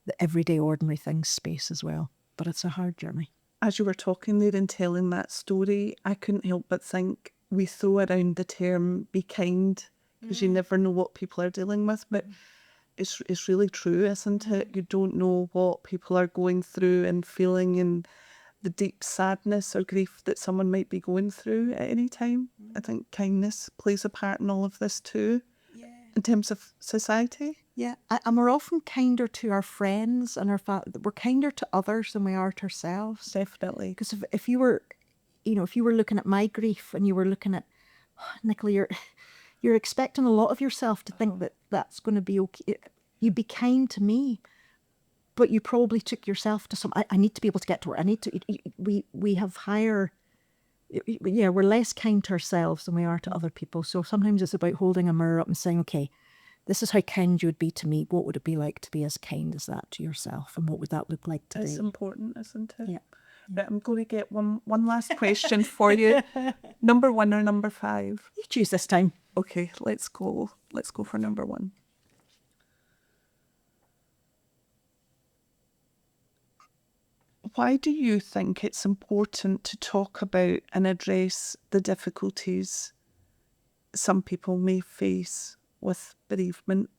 S2: the everyday ordinary things space as well. But it's a hard journey.
S1: As you were talking there and telling that story, I couldn't help but think we throw around the term be kind because you never know what people are dealing with, but it's really true, isn't it? You don't know what people are going through and feeling and the deep sadness or grief that someone might be going through at any time. I think kindness plays a part in all of this too, in terms of society.
S2: Yeah, and we're often kinder to our friends and we're kinder to others than we are to ourselves.
S1: Definitely.
S2: Because if you were, if you were looking at my grief and you were looking at, Nicola, you're expecting a lot of yourself to think that that's going to be okay. You'd be kind to me, but you probably took yourself to I need to be able to get to where I need to. We have higher, we're less kind to ourselves than we are to other people. So sometimes it's about holding a mirror up and saying, okay, this is how kind you would be to me. What would it be like to be as kind as that to yourself? And what would that look like today?
S1: It's important, isn't it?
S2: Yeah.
S1: Right, I'm going to get one last question for you. Number 1 or number 5?
S2: You choose this time.
S1: Okay, let's go for number 1. Why do you think it's important to talk about and address the difficulties some people may face with bereavement?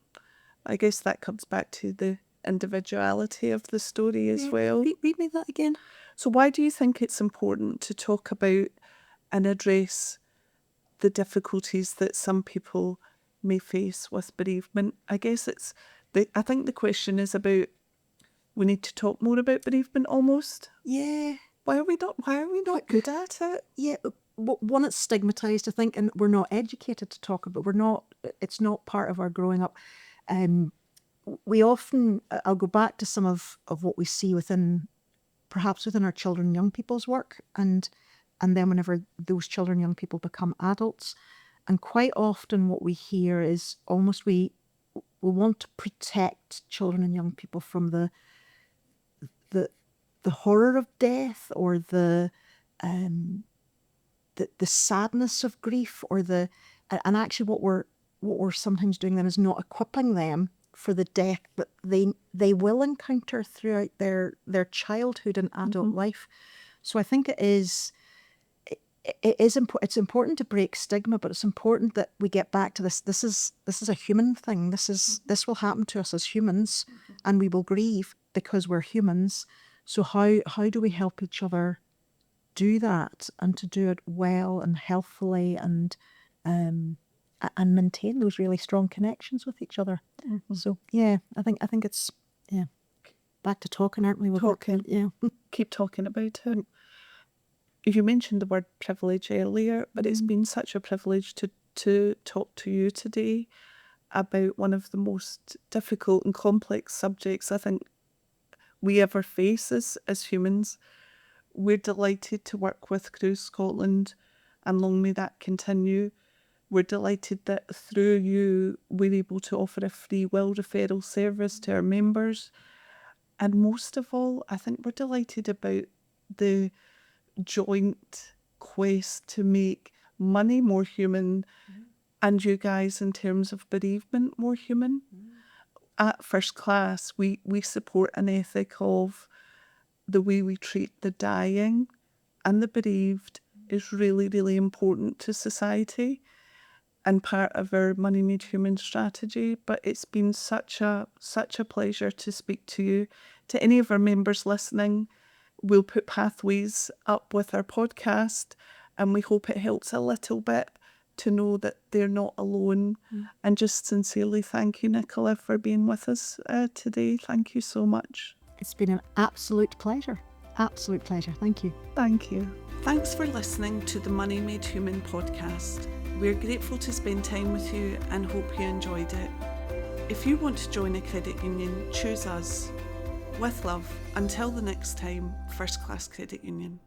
S1: I guess that comes back to the individuality of the story as well.
S2: Read me that again.
S1: So why do you think it's important to talk about and address the difficulties that some people may face with bereavement? I guess I think the question is about, we need to talk more about bereavement almost.
S2: Yeah.
S1: Why are we not good at it?
S2: Yeah. One, it's stigmatised, I think, and we're not educated to talk about. It's not part of our growing up. We often, I'll go back to some of what we see perhaps within our children and young people's work, and then whenever those children and young people become adults, and quite often what we hear is almost we want to protect children and young people from the horror of death, or the sadness of grief, or and actually what we're sometimes doing then is not equipping them for the death that they will encounter throughout their childhood and adult life. So I think it's important to break stigma, but it's important that we get back to this. This is a human thing. This will happen to us as humans, and we will grieve because we're humans. So how do we help each other do that and to do it well and healthfully and maintain those really strong connections with each other.
S1: Mm-hmm.
S2: So yeah, I think it's back to talking, aren't we?
S1: Talking.
S2: Yeah.
S1: Keep talking about it. You mentioned the word privilege earlier, but it's been such a privilege to talk to you today about one of the most difficult and complex subjects I think we ever face as humans. We're delighted to work with Cruse Scotland, and long may that continue. We're delighted that through you we're able to offer a free will referral service to our members. And most of all, I think we're delighted about the joint quest to make money more human and you guys in terms of bereavement more human. At First Class, we support an ethic of the way we treat the dying and the bereaved is really, really important to society and part of our Money Made Human strategy. But it's been such a pleasure to speak to you. To any of our members listening, we'll put pathways up with our podcast, and we hope it helps a little bit to know that they're not alone. And just sincerely thank you, Nicola, for being with us today. Thank you so much.
S2: It's been an absolute pleasure. Absolute pleasure. Thank you.
S1: Thank you. Thanks for listening to the Money Made Human podcast. We're grateful to spend time with you and hope you enjoyed it. If you want to join a credit union, choose us. With love, until the next time, First Class Credit Union.